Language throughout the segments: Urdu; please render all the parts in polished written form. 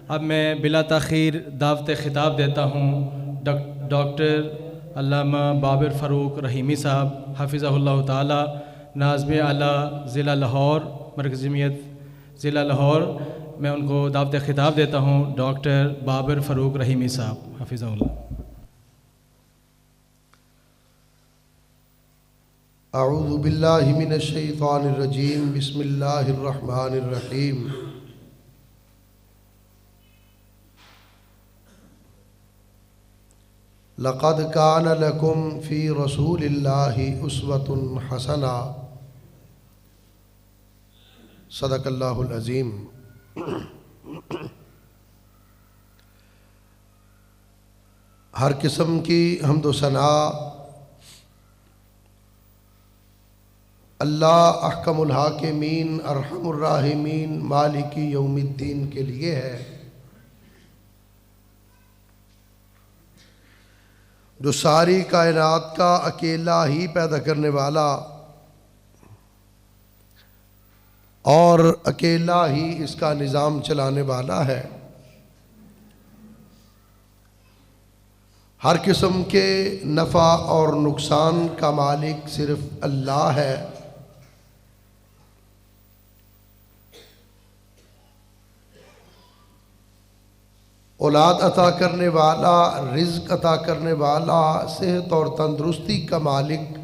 اب میں بلا تاخیر دعوت خطاب دیتا ہوں ڈاکٹر علامہ بابر فاروق رحیمی صاحب حفظہ اللہ تعالی، ناظم اعلیٰ ضلع لاہور، مرکز جمعیت ضلع لاہور. میں ان کو دعوت خطاب دیتا ہوں ڈاکٹر بابر فاروق رحیمی صاحب حفظہ اللہ. اعوذ باللہ من الشیطان الرجیم، بسم اللہ الرحمن الرحیم. لقد کان لکم فی رسول اللہ اسوۃ حسنہ. صدق اللہ العظیم. ہر قسم کی حمد و ثنا اللہ احکم الحاکمین ارحم الراحمین مالک یوم الدین کے لیے ہے، جو ساری کائنات کا اکیلا ہی پیدا کرنے والا اور اکیلا ہی اس کا نظام چلانے والا ہے. ہر قسم کے نفع اور نقصان کا مالک صرف اللہ ہے. اولاد عطا کرنے والا، رزق عطا کرنے والا، صحت اور تندرستی کا مالک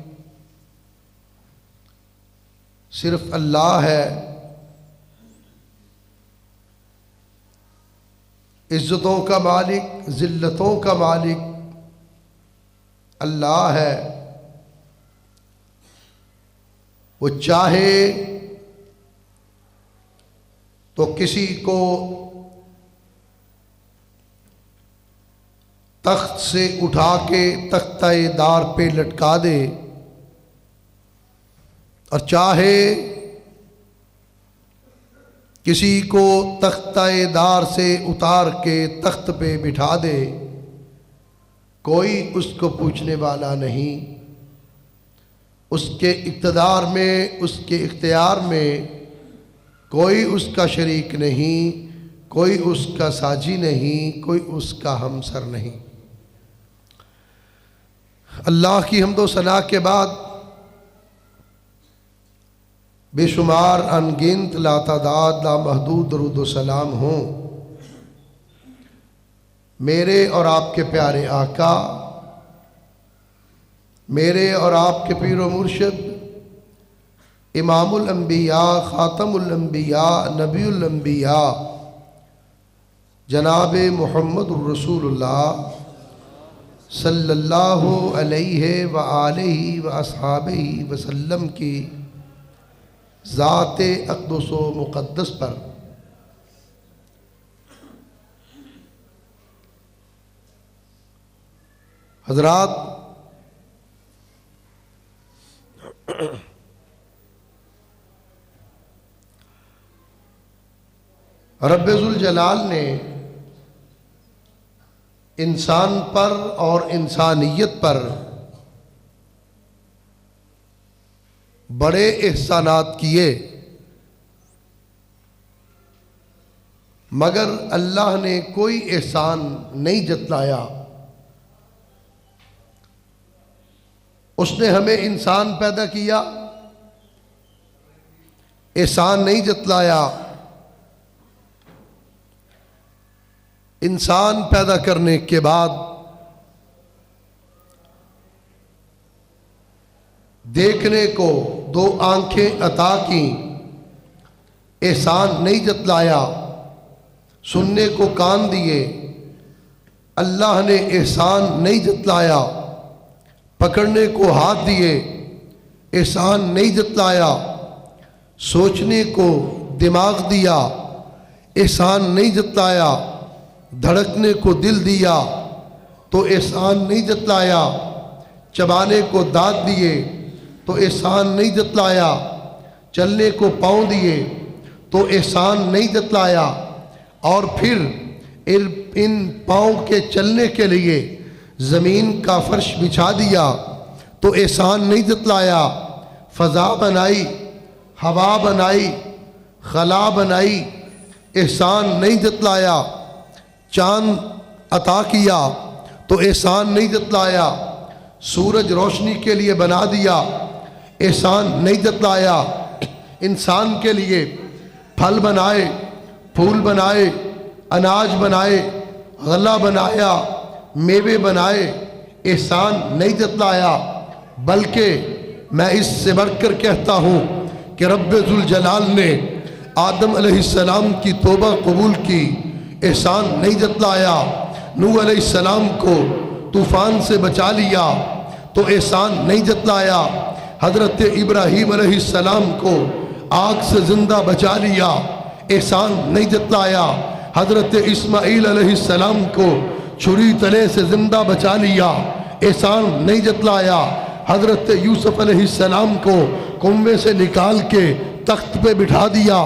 صرف اللہ ہے. عزتوں کا مالک، ذلتوں کا مالک اللہ ہے. وہ چاہے تو کسی کو تخت سے اٹھا کے تختہ دار پہ لٹکا دے، اور چاہے کسی کو تختہ دار سے اتار کے تخت پہ بٹھا دے. کوئی اس کو پوچھنے والا نہیں. اس کے اقتدار میں، اس کے اختیار میں کوئی اس کا شریک نہیں، کوئی اس کا ساجی نہیں، کوئی اس کا ہمسر نہیں. اللہ کی حمد و ثنا کے بعد بے شمار انگنت لاتعداد لامحدود درود و سلام ہوں میرے اور آپ کے پیارے آقا، میرے اور آپ کے پیر و مرشد، امام الانبیاء، خاتم الانبیاء، نبی الانبیاء، جناب محمد الرسول اللہ صلی اللہ علیہ وآلہ واصحابہ وسلم کی ذات اقدس و مقدس پر حضرات، رب ذوالجلال نے انسان پر اور انسانیت پر بڑے احسانات کیے، مگر اللہ نے کوئی احسان نہیں جتلایا. اس نے ہمیں انسان پیدا کیا، احسان نہیں جتلایا. انسان پیدا کرنے کے بعد دیکھنے کو 2 آنکھیں عطا کی، احسان نہیں جتلایا. سننے کو کان دیے، اللہ نے احسان نہیں جتلایا. پکڑنے کو ہاتھ دیے، احسان نہیں جتلایا. سوچنے کو دماغ دیا، احسان نہیں جتلایا. دھڑکنے کو دل دیا تو احسان نہیں جتلایا. چبانے کو دانت دیے تو احسان نہیں جتلایا. چلنے کو پاؤں دیے تو احسان نہیں جتلایا. اور پھر ان پاؤں کے چلنے کے لیے زمین کا فرش بچھا دیا تو احسان نہیں جتلایا. فضا بنائی، ہوا بنائی، خلا بنائی، احسان نہیں جتلایا. چاند عطا کیا تو احسان نہیں جتلایا، سورج روشنی کے لیے بنا دیا احسان نہیں جتلایا، انسان کے لیے پھل بنائے، پھول بنائے، اناج بنائے، غلہ بنایا، میوے بنائے، احسان نہیں جتلایا، بلکہ میں اس سے بڑھ کر کہتا ہوں کہ رب ذوالجلال نے آدم علیہ السلام کی توبہ قبول کی، احسان نہیں جتلایا، نوح علیہ السلام کو طوفان سے بچا لیا تو احسان نہیں جتلایا، حضرت ابراہیم علیہ السلام کو آگ سے زندہ بچا لیا، احسان نہیں جتلایا، حضرت اسماعیل علیہ السلام کو چھری تلے سے زندہ بچا لیا، احسان نہیں جتلایا، حضرت یوسف علیہ السلام کو کنویں سے نکال کے تخت پہ بٹھا دیا،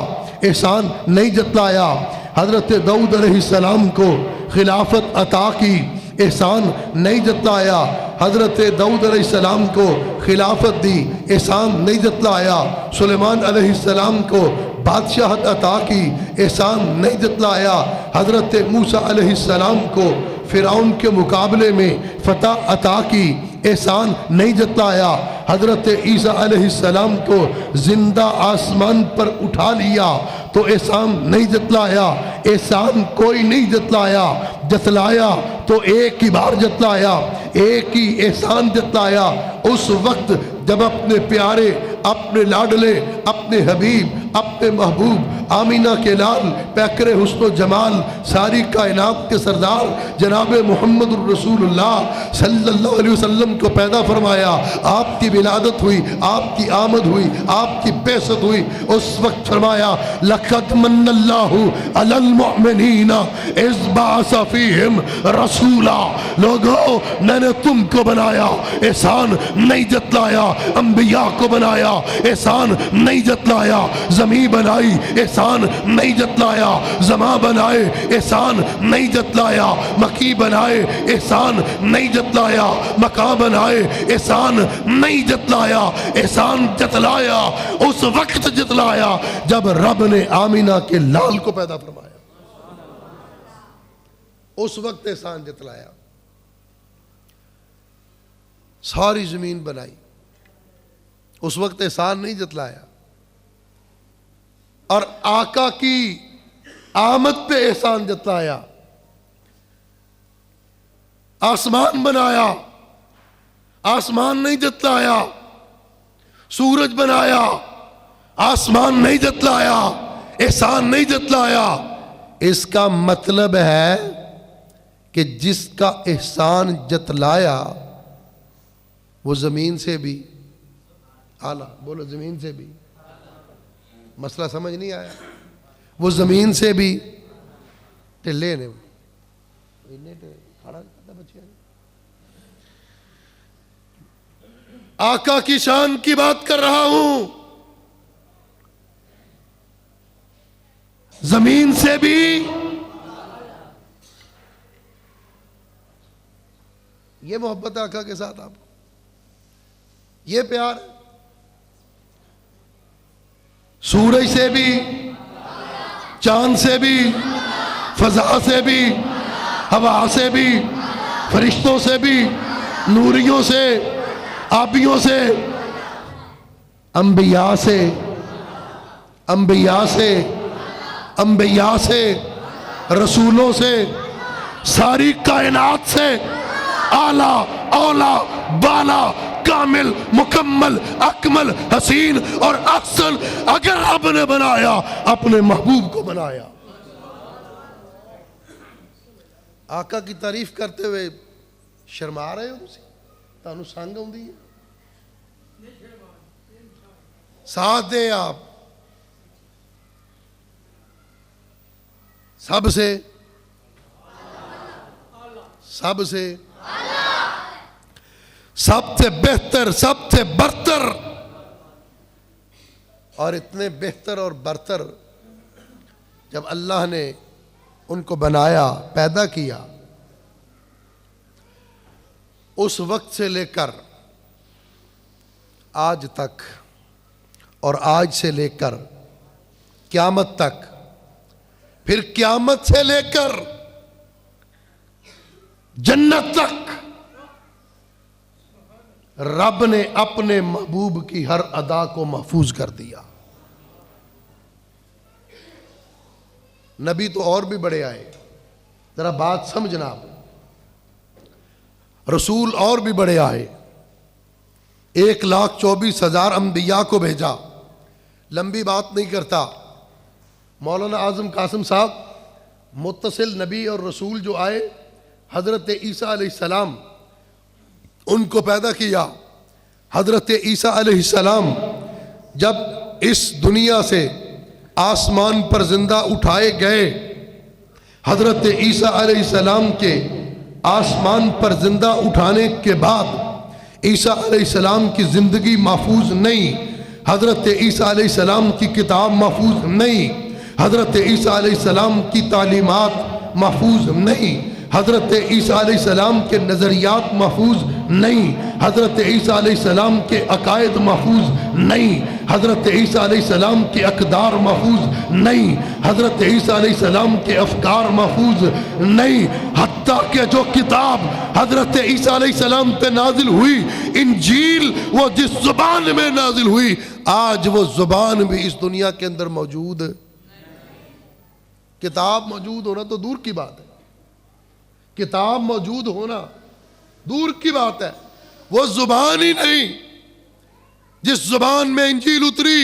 احسان نہیں جتلایا، حضرت داؤد علیہ السلام کو خلافت عطا کی، احسان نہیں جتلایا، حضرت داؤد علیہ السلام کو خلافت دی، احسان نہیں جتلایا، سلیمان علیہ السلام کو بادشاہت عطا کی، احسان نہیں جتلایا، حضرت موسیٰ علیہ السلام کو فرعون کے مقابلے میں فتح عطا کی، احسان نہیں جتلایا، حضرت عیسیٰ علیہ السلام کو زندہ آسمان پر اٹھا لیا تو احسان نہیں جتلایا، احسان کوئی نہیں جتلایا، جتلایا تو ایک ہی بار جتلایا، ایک ہی احسان جتلایا، اس وقت جب اپنے پیارے، اپنے لاڈلے، اپنے حبیب، اپنے محبوب آمینہ کے لال، پیکر حسن و جمال، ساری کائنات کے سردار جناب محمد الرسول اللہ صلی اللہ علیہ وسلم کو پیدا فرمایا، آپ کی ولادت ہوئی، آپ کی آمد ہوئی، آپ کی بعثت ہوئی، اس وقت فرمایا لَقَدْ مَنَّ اللَّهُ عَلَى الْمُؤْمِنِينَ إِذْ بَعَثَ فِيهِمْ رَسُولًا، لوگو میں نے تم کو بنایا، احسان نہیں جتلایا، انبیاء کو بنایا، احسان نہیں جتلایا، زمین بنائی، احسان نہیں جتلایا، زماں بنائے، احسان نہیں جتلایا، مکی بنائے، احسان نہیں جتلایا، مکان بنائے، احسان نہیں جتلایا، احسان جتلایا اس وقت جتلایا جب رب نے آمینہ کے لال کو پیدا فرمایا، اس وقت احسان جتلایا، ساری زمین بنائی، اس وقت احسان نہیں جتلایا، اور آقا کی آمد پہ احسان جتلایا، آسمان بنایا، آسمان نہیں جتلایا، سورج بنایا، آسمان نہیں جتلایا، احسان نہیں جتلایا، اس کا مطلب ہے کہ جس کا احسان جتلایا وہ زمین سے بھی اعلیٰ، بولو زمین سے بھی، مسئلہ سمجھ نہیں آیا، وہ زمین سے بھی ٹلے نے آقا کی شان کی بات کر رہا ہوں، زمین سے بھی یہ محبت آقا کے ساتھ، آپ یہ پیار، سورج سے بھی، چاند سے بھی، فضا سے بھی، ہوا سے بھی، فرشتوں سے بھی، نوریوں سے، آبیوں سے، انبیاء سے، انبیاء سے، انبیاء سے، رسولوں سے، ساری کائنات سے اعلیٰ، اولا، بالا، کامل، مکمل، اکمل، حسین اور احسن اگر رب نے بنایا، اپنے محبوب کو بنایا۔ آقا کی تعریف کرتے ہوئے شرما رہے ہو تسی؟ تانوں سنگ آؤندی ہے؟ ساتھ دیں آپ سب سے، سب سے، سب سے بہتر، سب سے برتر، اور اتنے بہتر اور برتر جب اللہ نے ان کو بنایا، پیدا کیا، اس وقت سے لے کر آج تک، اور آج سے لے کر قیامت تک، پھر قیامت سے لے کر جنت تک رب نے اپنے محبوب کی ہر ادا کو محفوظ کر دیا. نبی تو اور بھی بڑے آئے, ذرا بات سمجھنا آپ. رسول اور بھی بڑے آئے, 1,24,000 انبیاء کو بھیجا. لمبی بات نہیں کرتا. مولانا اعظم قاسم صاحب متصل نبی اور رسول جو آئے, حضرت عیسیٰ علیہ السلام ان کو پیدا کیا. حضرت عیسیٰ علیہ السلام جب اس دنیا سے آسمان پر زندہ اٹھائے گئے, حضرت عیسیٰ علیہ السلام کے آسمان پر زندہ اٹھانے کے بعد عیسیٰ علیہ السلام کی زندگی محفوظ نہیں, حضرت عیسیٰ علیہ السلام کی کتاب محفوظ نہیں, حضرت عیسیٰ علیہ السلام کی تعلیمات محفوظ نہیں, حضرت عیسیٰ علیہ السلام کے نظریات محفوظ نہیں, حضرت عیسیٰ علیہ السلام کے عقائد محفوظ نہیں, حضرت عیسیٰ علیہ السلام کے اقدار محفوظ نہیں, حضرت عیسیٰ علیہ السلام کے افکار محفوظ نہیں. حتیٰ کہ جو کتاب حضرت عیسیٰ علیہ السلام پہ نازل ہوئی, انجیل, وہ جس زبان میں نازل ہوئی, آج وہ زبان بھی اس دنیا کے اندر موجود ہے. کتاب موجود ہونا تو دور کی بات ہے, کتاب موجود ہونا دور کی بات ہے, وہ زبان ہی نہیں جس زبان میں انجیل اتری,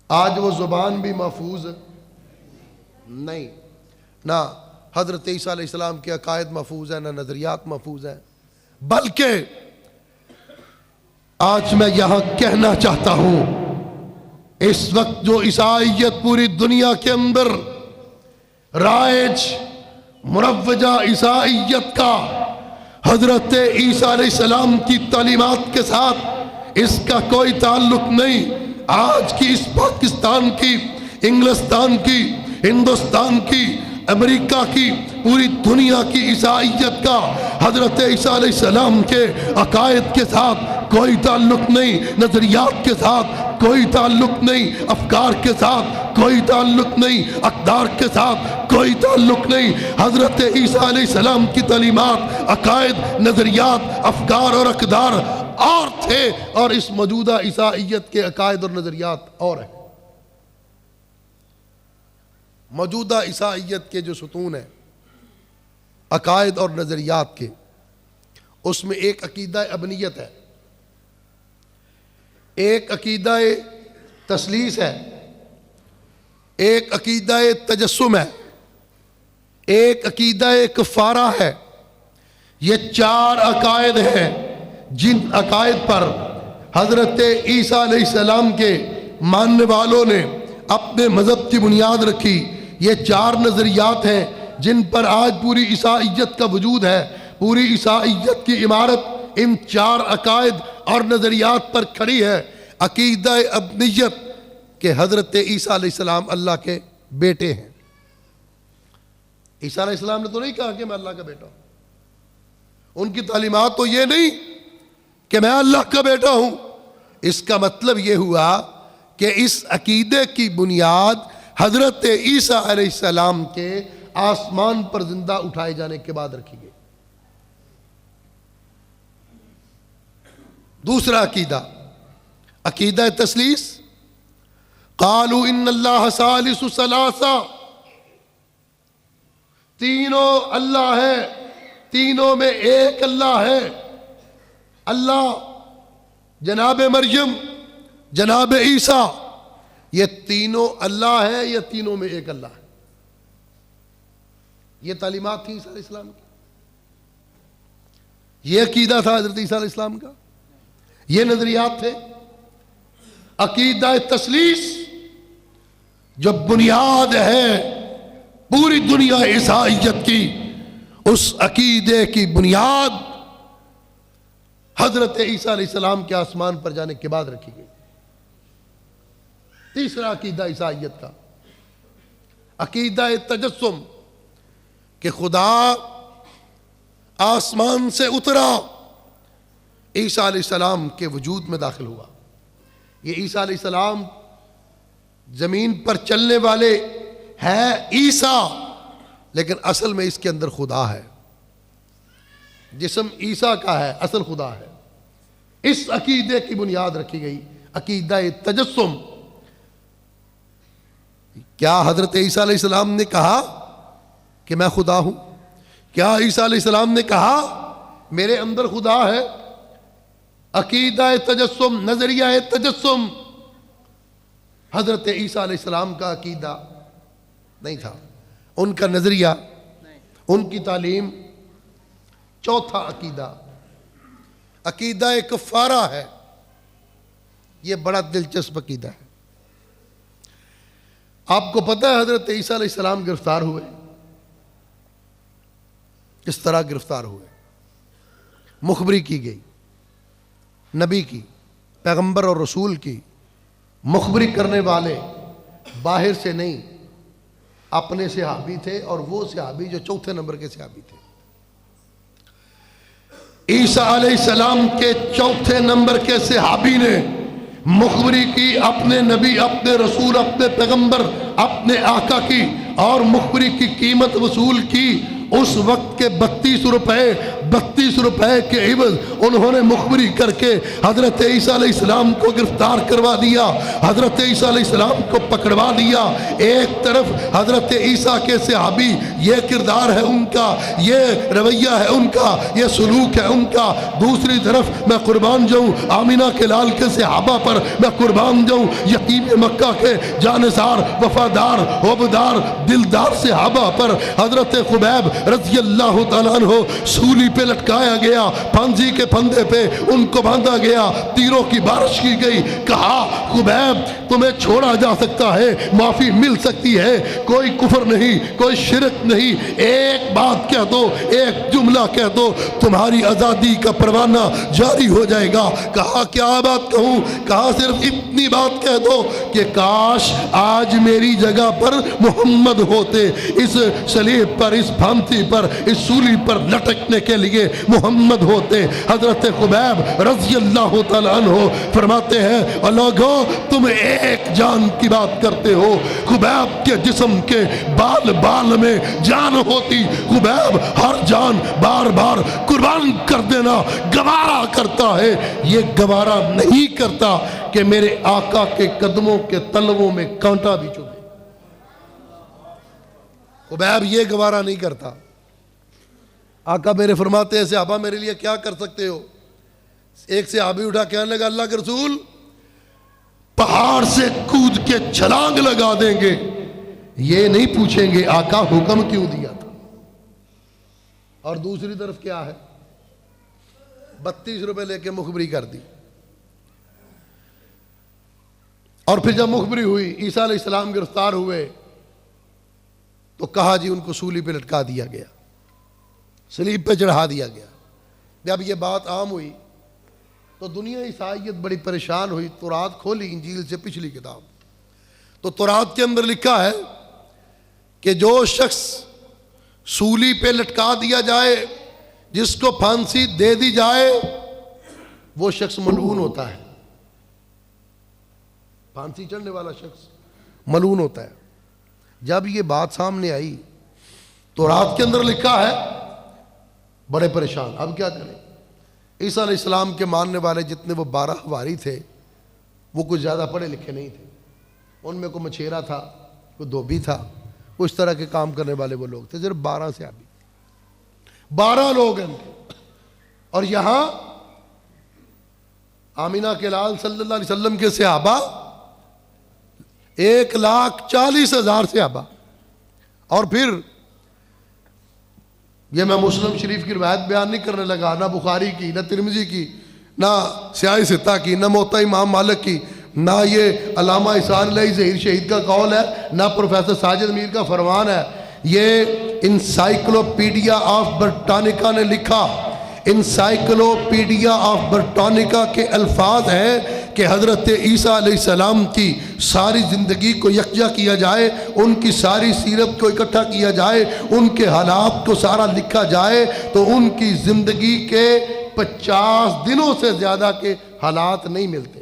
آج وہ زبان بھی محفوظ نہیں. نہ حضرت عیسیٰ علیہ السلام کے عقائد محفوظ ہیں, نہ نظریات محفوظ ہیں. بلکہ آج میں یہاں کہنا چاہتا ہوں, اس وقت جو عیسائیت پوری دنیا کے اندر رائج مروجہ عیسائیت کا, حضرت عیسیٰ علیہ السلام کی تعلیمات کے ساتھ اس کا کوئی تعلق نہیں. آج کی اس پاکستان کی, انگلستان کی, ہندوستان کی, امریکہ کی, پوری دنیا کی عیسائیت کا حضرت عیسیٰ علیہ السلام کے عقائد کے ساتھ کوئی تعلق نہیں, نظریات کے ساتھ کوئی تعلق نہیں, افکار کے ساتھ کوئی تعلق نہیں, اقدار کے ساتھ کوئی تعلق نہیں. حضرت عیسیٰ علیہ السلام کی تعلیمات, عقائد, نظریات, افکار اور اقدار اور تھے, اور اس موجودہ عیسائیت کے عقائد اور نظریات اور ہیں. موجودہ عیسائیت کے جو ستون ہیں عقائد اور نظریات کے, اس میں ایک عقیدہ ابنیت ہے, ایک عقیدہ تثلیث ہے, ایک عقیدہ تجسم ہے, ایک عقیدہ کفارہ ہے. یہ 4 عقائد ہیں جن عقائد پر حضرت عیسیٰ علیہ السلام کے ماننے والوں نے اپنے مذہب کی بنیاد رکھی. یہ 4 نظریات ہیں جن پر آج پوری عیسائیت کا وجود ہے. پوری عیسائیت کی عمارت ان 4 عقائد اور نظریات پر کھڑی ہے. عقیدہ ابنیت کہ حضرت عیسیٰ علیہ السلام اللہ کے بیٹے ہیں. عیسیٰ علیہ السلام نے تو نہیں کہا کہ میں اللہ کا بیٹا ہوں. ان کی تعلیمات تو یہ نہیں کہ میں اللہ کا بیٹا ہوں. اس کا مطلب یہ ہوا کہ اس عقیدے کی بنیاد حضرت عیسیٰ علیہ السلام کے آسمان پر زندہ اٹھائے جانے کے بعد رکھی گئی. دوسرا عقیدہ, عقیدہ تثلیث. قالوا ان اللہ ثالث ثلاثہ, تینوں اللہ ہے, تینوں میں ایک اللہ ہے. اللہ, جناب مریم, جناب عیسیٰ, یہ تینوں اللہ ہے یا تینوں میں ایک اللہ ہے. یہ تعلیمات تھی عیسیٰ علیہ السلام کی, یہ عقیدہ تھا حضرت عیسیٰ علیہ السلام کا, یہ نظریات تھے. عقیدہ تثلیث جو بنیاد ہے پوری دنیا عیسائیت کی, اس عقیدے کی بنیاد حضرت عیسیٰ علیہ السلام کے آسمان پر جانے کے بعد رکھی گئی. تیسرا عقیدہ عیسائیت کا عقیدہ تجسم کہ خدا آسمان سے اترا, عیسیٰ علیہ السلام کے وجود میں داخل ہوا. یہ عیسیٰ علیہ السلام زمین پر چلنے والے ہیں عیسیٰ, لیکن اصل میں اس کے اندر خدا ہے. جسم عیسیٰ کا ہے، اصل خدا ہے. اس عقیدے کی بنیاد رکھی گئی عقیدہ تجسم. کیا حضرت عیسیٰ علیہ السلام نے کہا کہ میں خدا ہوں؟ کیا عیسیٰ علیہ السلام نے کہا میرے اندر خدا ہے؟ عقیدہ تجسم، نظریہ تجسم حضرت عیسیٰ علیہ السلام کا عقیدہ نہیں تھا، ان کا نظریہ، ان کی تعلیم. چوتھا عقیدہ، عقیدہ کفارہ ہے. یہ بڑا دلچسپ عقیدہ ہے. آپ کو پتہ ہے حضرت عیسیٰ علیہ السلام گرفتار ہوئے؟ کس طرح گرفتار ہوئے؟ مخبری کی گئی، نبی کی، پیغمبر اور رسول کی مخبری کرنے والے باہر سے نہیں، اپنے صحابی تھے، اور وہ صحابی جو چوتھے نمبر کے صحابی تھے. عیسیٰ علیہ السلام کے چوتھے نمبر کے صحابی نے مخبری کی اپنے نبی، اپنے رسول، اپنے پیغمبر، اپنے آقا کی، اور مخبری کی قیمت وصول کی. اس وقت کے 32 روپے کے عوض انہوں نے مخبری کر کے حضرت عیسیٰ علیہ السلام کو گرفتار کروا دیا، حضرت عیسیٰ علیہ السلام کو پکڑوا دیا. ایک طرف حضرت عیسیٰ کے صحابی، یہ کردار ہے ان کا، یہ رویہ ہے ان کا، یہ سلوک ہے ان کا. دوسری طرف میں قربان جاؤں آمینہ کے لال کے صحابہ پر، میں قربان جاؤں یتیم مکہ کے جانثار، وفادار، حبدار، دلدار صحابہ پر. حضرت خبیب رضی اللہ تعالیٰ عنہ سولی پہ لٹکایا گیا، پھانسی کے پھندے پہ ان کو باندھا گیا، تیروں کی بارش کی گئی. کہا خبیب تمہیں چھوڑا جا سکتا ہے، معافی مل سکتی ہے، کوئی کفر نہیں، کوئی شرک نہیں، ایک بات کہہ دو، ایک جملہ کہہ دو، تمہاری آزادی کا پروانہ جاری ہو جائے گا. کہا کیا بات کہوں؟ کہا صرف اتنی بات کہہ دو کہ کاش آج میری جگہ پر محمد ہوتے، اس صلیب پر، اس پھانسی پر، اس سولی پر لٹکنے کے لیے محمد ہوتے. حضرت خبیب رضی اللہ تعالیٰ عنہ فرماتے ہیں اور لوگوں تم ایک جان کی بات کرتے ہو، خبیب کے جسم کے بال بال میں جان ہوتی، خبیب ہر جان بار بار قربان کر دینا گوارا کرتا ہے. یہ گوارا نہیں کرتا کہ میرے آقا کے قدموں کے تلووں میں کانٹا بھی چبھے. خبیب یہ گوارا نہیں کرتا. آقا میرے فرماتے ہیں صحابہ میرے لیے کیا کر سکتے ہو؟ ایک صحابی اٹھا کہنے لگا اللہ کے رسول پہاڑ سے کود کے چھلانگ لگا دیں گے، یہ نہیں پوچھیں گے آقا حکم کیوں دیا تھا. اور دوسری طرف کیا ہے؟ 32 روپے لے کے مخبری کر دی. اور پھر جب مخبری ہوئی، عیسیٰ علیہ السلام گرفتار ہوئے، تو کہا جی ان کو سولی پہ لٹکا دیا گیا، صلیب پہ چڑھا دیا گیا. جب یہ بات عام ہوئی تو دنیا عیسائیت بڑی پریشان ہوئی. تورات کھولی، انجیل سے پچھلی کتاب، تو تورات کے اندر لکھا ہے کہ جو شخص سولی پہ لٹکا دیا جائے، جس کو پھانسی دے دی جائے، وہ شخص ملعون ہوتا ہے. پھانسی چڑھنے والا شخص ملعون ہوتا ہے. جب یہ بات سامنے آئی تورات کے اندر لکھا ہے، بڑے پریشان. اب کیا کریں؟ عیسیٰ علیہ السلام کے ماننے والے جتنے وہ 12 حواری تھے، وہ کچھ زیادہ پڑھے لکھے نہیں تھے. ان میں کوئی مچھیرا تھا، کوئی دھوبی تھا، اس طرح کے کام کرنے والے وہ لوگ تھے. صرف 12 صحابی، 12 لوگ ہیں. اور یہاں آمینہ کے لال صلی اللہ علیہ وسلم کے صحابہ 1,40,000 صحابہ. اور پھر یہ میں مسلم شریف کی روایت بیان نہیں کرنے لگا، نہ بخاری کی، نہ ترمذی کی، نہ سیاہ ستہ کی، نہ موطا امام مالک کی، نہ یہ علامہ احسان علیہ ظہیر شہید کا قول ہے، نہ پروفیسر ساجد میر کا فرمان ہے. یہ انسائکلوپیڈیا آف برٹانیکا نے لکھا. انسائکلوپیڈیا آف برٹانیکا کے الفاظ ہیں کہ حضرت عیسیٰ علیہ السلام کی ساری زندگی کو یکجا کیا جائے، ان کی ساری سیرت کو اکٹھا کیا جائے، ان کے حالات کو سارا لکھا جائے، تو ان کی زندگی کے 50 دنوں سے زیادہ کے حالات نہیں ملتے.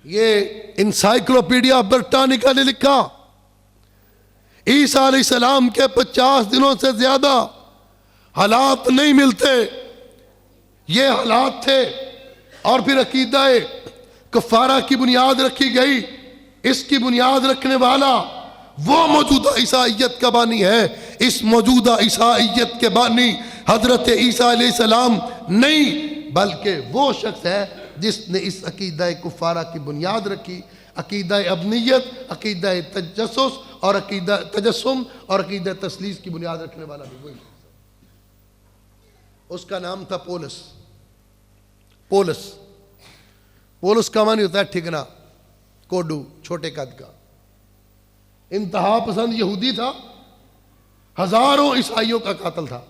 یہ انسائکلوپیڈیا برٹانیکا نے لکھا عیسیٰ علیہ السلام کے 50 دنوں سے زیادہ حالات نہیں ملتے، یہ حالات تھے، اور پھر عقیدہ کفارہ کی بنیاد رکھی گئی۔ اس کی بنیاد رکھنے والا وہ موجودہ عیسائیت کا بانی ہے، اس موجودہ عیسائیت کے بانی حضرت عیسیٰ علیہ السلام نہیں، بلکہ وہ شخص ہے جس نے اس عقیدہ کفارہ کی بنیاد رکھی، عقیدہ ابنیت، عقیدہ تجسس اور عقیدہ تجسم اور عقیدہ تثلیث کی بنیاد رکھنے والا بھی وہی۔ اس کا نام تھا پولس۔ پولس کا معنی ہوتا ہے ٹھگنا، کوڈو، چھوٹے قد کا، انتہا پسند یہودی تھا، ہزاروں عیسائیوں کا قاتل تھا۔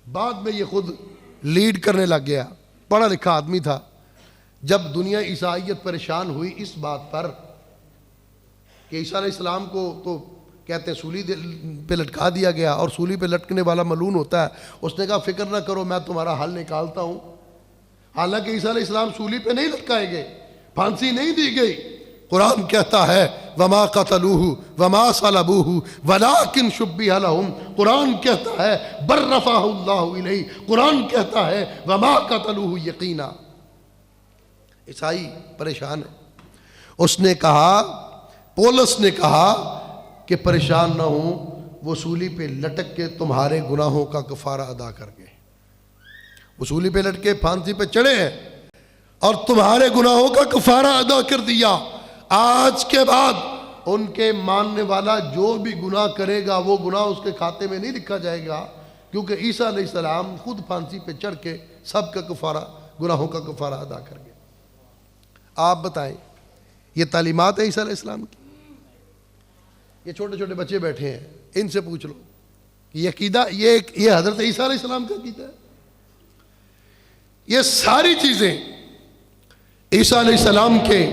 بعد میں یہ خود لیڈ کرنے لگ گیا، پڑھا لکھا آدمی تھا۔ جب دنیا عیسائیت پریشان ہوئی اس بات پر کہ عیسیٰ علیہ السلام کو تو کہتے ہیں سولی پہ لٹکا دیا گیا، اور سولی پہ لٹکنے والا ملعون ہوتا ہے، اس نے کہا فکر نہ کرو میں تمہارا حل نکالتا ہوں۔ حالانکہ عیسیٰ علیہ السلام سولی پہ نہیں لٹکائے گئے، پھانسی نہیں دی گئی۔ قرآن کہتا ہے وما قتلوہ وما صلبوہ ولکن شبہ لہم، قرآن کہتا ہے بل رفعہ اللہ الیہ، قرآن کہتا ہے وما قتلوہ یقینا۔ عیسائی پریشان ہے۔ اس نے کہا، پولس نے کہا کہ پریشان نہ ہوں، وہ سولی پہ لٹک کے تمہارے گناہوں کا کفارہ ادا کر گئے۔ وہ سولی پہ لٹکے پھانسی پہ چڑھے ہیں اور تمہارے گناہوں کا کفارہ ادا کر دیا۔ آج کے بعد ان کے ماننے والا جو بھی گناہ کرے گا وہ گناہ اس کے کھاتے میں نہیں لکھا جائے گا، کیونکہ عیسیٰ علیہ السلام خود پھانسی پہ چڑھ کے سب کا کفارہ، گناہوں کا کفارہ ادا کر گئے۔ آپ بتائیں یہ تعلیمات ہے عیسیٰ علیہ السلام کی؟ یہ چھوٹے چھوٹے بچے بیٹھے ہیں، ان سے پوچھ لو کہ یہ عقیدہ، یہ حضرت عیسیٰ علیہ السلام کا عقیدہ ہے؟ یہ ساری چیزیں عیسیٰ علیہ السلام کے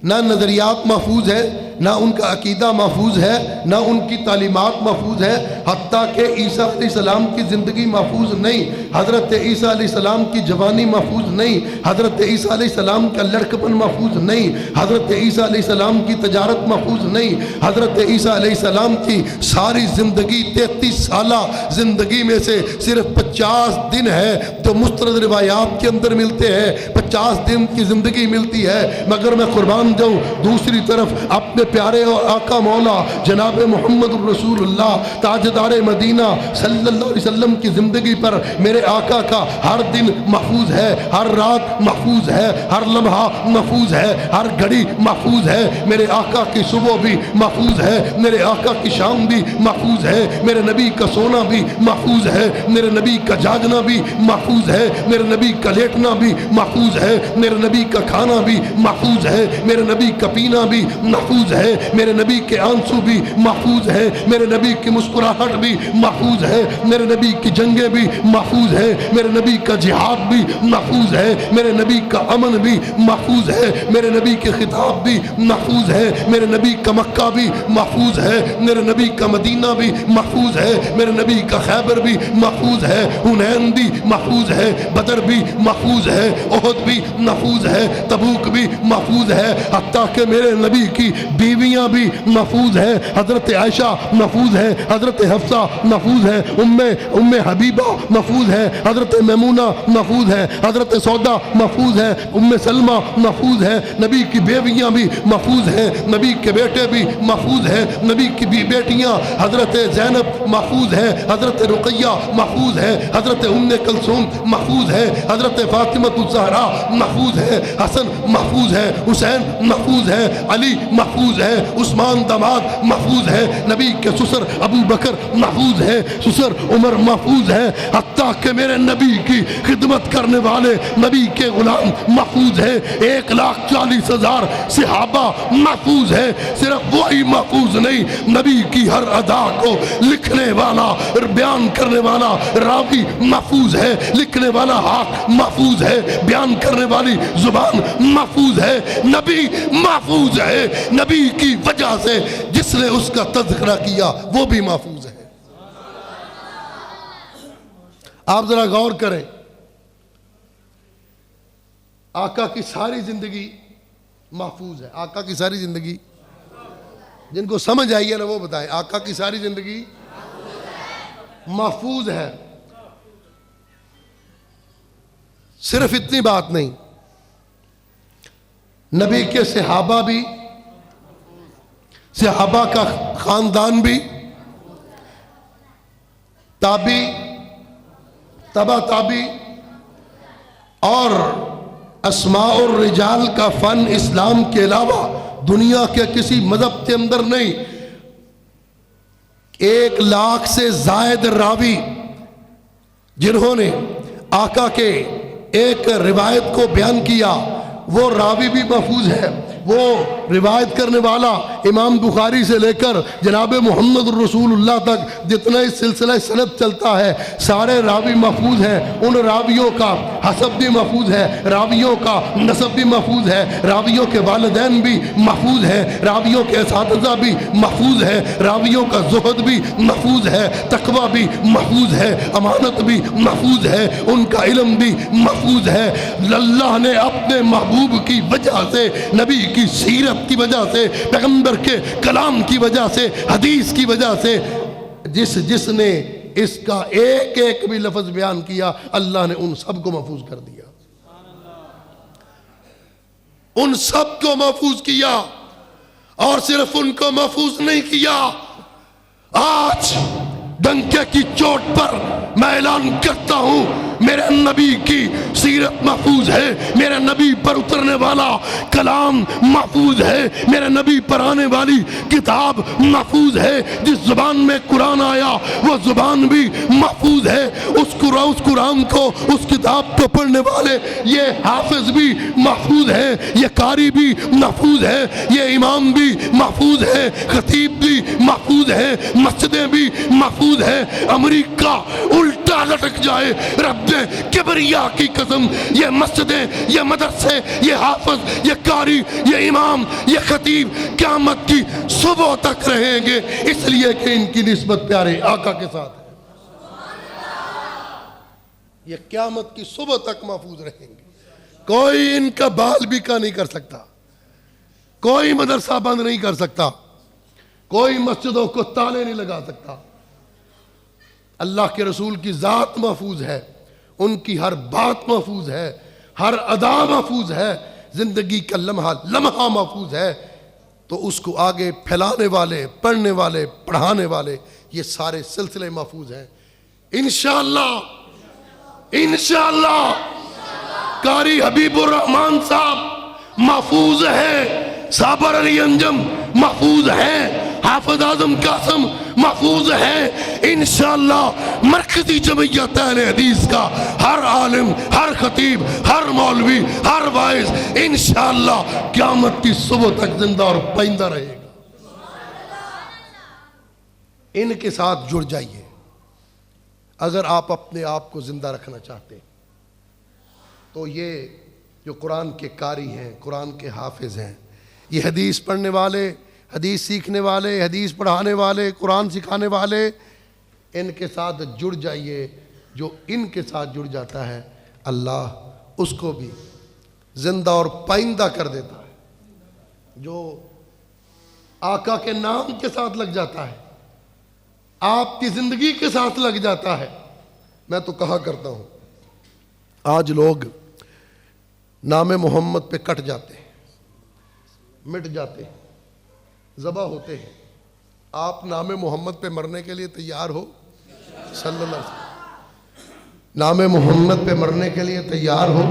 نہ نظریات محفوظ ہے، نہ ان کا عقیدہ محفوظ ہے، نہ ان کی تعلیمات محفوظ ہے، حتیٰ کہ عیسیٰ علیہ السلام کی زندگی محفوظ نہیں، حضرت عیسیٰ علیہ السلام کی جوانی محفوظ نہیں، حضرت عیسیٰ علیہ السلام کا لڑکپن محفوظ نہیں، حضرت عیسیٰ علیہ السلام کی تجارت محفوظ نہیں، حضرت عیسیٰ علیہ السلام کی ساری زندگی 33 سالہ زندگی میں سے صرف 50 دن ہے جو مستند روایات کے اندر ملتے ہیں، 50 دن کی زندگی ملتی ہے، مگر میں قربان جاؤں دوسری طرف اپنے پیارے اور آقا مولا جناب محمد الرسول اللہ تاجدار مدینہ صلی اللہ علیہ وسلم کی زندگی پر میرے آقا کا ہر دن محفوظ ہے، ہر رات محفوظ ہے، ہر لمحہ محفوظ ہے، ہر گھڑی محفوظ ہے، میرے آقا کی صبح بھی محفوظ ہے، میرے آقا کی شام بھی محفوظ ہے، میرے نبی کا سونا بھی محفوظ ہے، میرے نبی کا جاگنا بھی محفوظ ہے، میرے نبی کا لیٹنا بھی محفوظ ہے، میرے نبی کا کھانا بھی محفوظ ہے، میرے نبی کا پینا بھی محفوظ ہے، میرے نبی کے آنسو بھی محفوظ ہے، میرے نبی کی مسکراہٹ بھی محفوظ ہے، میرے نبی کی جنگیں بھی محفوظ ہے، میرے نبی کا جہاد بھی محفوظ ہے، میرے نبی کا امن بھی محفوظ ہے، میرے نبی کے خطاب بھی محفوظ ہے، میرے نبی کا مکہ بھی محفوظ ہے، میرے نبی کا مدینہ بھی محفوظ ہے، میرے نبی کا خیبر بھی محفوظ ہے، حنین بھی محفوظ ہے، بدر بھی محفوظ ہے، احد بھی محفوظ ہے، تبوک بھی محفوظ ہے، حتیٰ کہ میرے نبی کی بیویاں بھی محفوظ ہے، حضرت عائشہ محفوظ ہے، حضرت حفصہ محفوظ ہے، ام حبیبہ محفوظ ہے، حضرت میمونہ محفوظ ہے، حضرت سودا محفوظ ہے، ام سلمہ محفوظ ہے، نبی کی بیویاں بھی محفوظ ہیں، نبی کے بیٹے بھی محفوظ ہیں، نبی کی بیٹیاں حضرت زینب محفوظ ہے، حضرت رقیہ محفوظ ہے، حضرت ام کلثوم محفوظ ہے، حضرت فاطمہ الزہرا محفوظ ہے، حسن محفوظ ہے، حسین محفوظ ہے، علی محفوظ ہے، عثمان داماد محفوظ ہے، نبی کے سسر ابو بکر محفوظ ہے، سسر عمر محفوظ ہے، حتیٰ کہ میرے نبی کی خدمت کرنے والے نبی کے غلام محفوظ ہے، 1,40,000 صحابہ محفوظ ہے، صرف وہی محفوظ نہیں، نبی کی ہر ادا کو لکھنے والا بیان کرنے والا راوی محفوظ ہے، لکھنے والا ہاتھ محفوظ ہے، بیان کرنے والی زبان محفوظ ہے، نبی محفوظ ہے، نبی کی وجہ سے جس نے اس کا تذکرہ کیا وہ بھی محفوظ ہے۔ آپ ذرا غور کریں، آقا کی ساری زندگی محفوظ ہے، آقا کی ساری زندگی، جن کو سمجھ آئی ہے نا وہ بتائیں، آقا کی ساری زندگی محفوظ ہے. صرف اتنی بات نہیں، نبی کے صحابہ بھی، صحابہ کا خاندان بھی، تابی، تبا تابی اور اسماء الرجال کا فن اسلام کے علاوہ دنیا کے کسی مذہب کے اندر نہیں. 1 لاکھ سے زائد راوی جنہوں نے آقا کے ایک روایت کو بیان کیا، وہ راوی بھی محفوظ ہے. وہ روایت کرنے والا امام بخاری سے لے کر جناب محمد رسول اللہ تک جتنا اس سلسلہ سند چلتا ہے، سارے راوی محفوظ ہیں. ان راویوں کا حسب بھی محفوظ ہے، راویوں کا نسب بھی محفوظ ہے، راویوں کے والدین بھی محفوظ ہیں، راویوں کے اساتذہ بھی محفوظ ہے، راویوں کا زہد بھی محفوظ ہے، تقوی بھی محفوظ ہے، امانت بھی محفوظ ہے، ان کا علم بھی محفوظ ہے. اللہ نے اپنے محبوب کی وجہ سے، نبی کی سیرت کی وجہ سے، پیغمبر کے کلام کی وجہ سے، حدیث کی وجہ سے، جس نے اس کا ایک ایک بھی لفظ بیان کیا، اللہ نے ان سب کو محفوظ کر دیا. ان سب کو محفوظ کیا. اور صرف ان کو محفوظ نہیں کیا، آج ڈنکے کی چوٹ پر میں اعلان کرتا ہوں، میرے نبی کی سیرت محفوظ ہے، میرے نبی پر اترنے والا کلام محفوظ ہے، میرے نبی پر آنے والی کتاب محفوظ ہے. جس زبان میں قرآن آیا وہ زبان بھی محفوظ ہے. اس قرآن کو، اس کتاب کو پڑھنے والے یہ حافظ بھی محفوظ ہے، یہ قاری بھی محفوظ ہے، یہ امام بھی محفوظ ہے، خطیب بھی محفوظ ہے، مسجدیں بھی محفوظ ہے. امریکہ الٹا لٹک جائے، رب کبریا کی قسم، یہ مسجدیں، یہ مدرسے، یہ حافظ، یہ قاری، یہ امام، یہ خطیب قیامت کی صبح تک رہیں گے، اس لیے کہ ان کی نسبت پیارے آقا کے ساتھ ہے. یہ قیامت کی صبح تک محفوظ رہیں گے. کوئی ان کا بال بیکا نہیں کر سکتا، کوئی مدرسہ بند نہیں کر سکتا، کوئی مسجدوں کو تالے نہیں لگا سکتا. اللہ کے رسول کی ذات محفوظ ہے، ان کی ہر بات محفوظ ہے، ہر ادا محفوظ ہے، زندگی کا لمحہ محفوظ ہے. تو اس کو آگے پھیلانے والے، پڑھنے والے، پڑھانے والے، یہ سارے سلسلے محفوظ ہیں. انشاءاللہ انشاءاللہ قاری حبیب الرحمان صاحب محفوظ ہے، صابر علی انجم محفوظ ہے، حافظ اعظم قاسم محفوظ ہے. انشاءاللہ مرکزی جمعیت اہل حدیث کا ہر عالم، ہر خطیب، ہر مولوی، ہر واعظ انشاءاللہ قیامت کی صبح تک زندہ اور پائندہ رہے گا. ان کے ساتھ جڑ جائیے اگر آپ اپنے آپ کو زندہ رکھنا چاہتے ہیں. تو یہ جو قرآن کے قاری ہیں، قرآن کے حافظ ہیں، یہ حدیث پڑھنے والے، حدیث سیکھنے والے، حدیث پڑھانے والے، قرآن سکھانے والے، ان کے ساتھ جڑ جائیے. جو ان کے ساتھ جڑ جاتا ہے اللہ اس کو بھی زندہ اور پائندہ کر دیتا ہے. جو آقا کے نام کے ساتھ لگ جاتا ہے، آپ کی زندگی کے ساتھ لگ جاتا ہے. میں تو کہا کرتا ہوں، آج لوگ نام محمد پہ کٹ جاتے ہیں، مٹ جاتے ہیں، ذبح ہوتے ہیں. آپ نام محمد پہ مرنے کے لیے تیار ہو؟ صلی اللہ علیہ وسلم نام محمد پہ مرنے کے لیے تیار ہو؟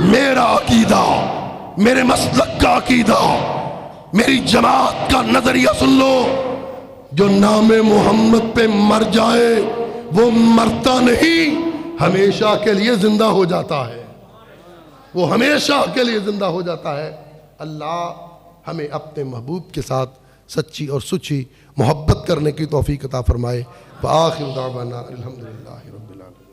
میرا عقیدہ، میرے مسلک کا عقیدہ، میری جماعت کا نظریہ سن لو، جو نام محمد پہ مر جائے وہ مرتا نہیں، ہمیشہ کے لیے زندہ ہو جاتا ہے. وہ ہمیشہ کے لیے زندہ ہو جاتا ہے. اللہ ہمیں اپنے محبوب کے ساتھ سچی اور سچی محبت کرنے کی توفیق عطا فرمائے. وآخر دعوانا الحمدللہ رب العالمین.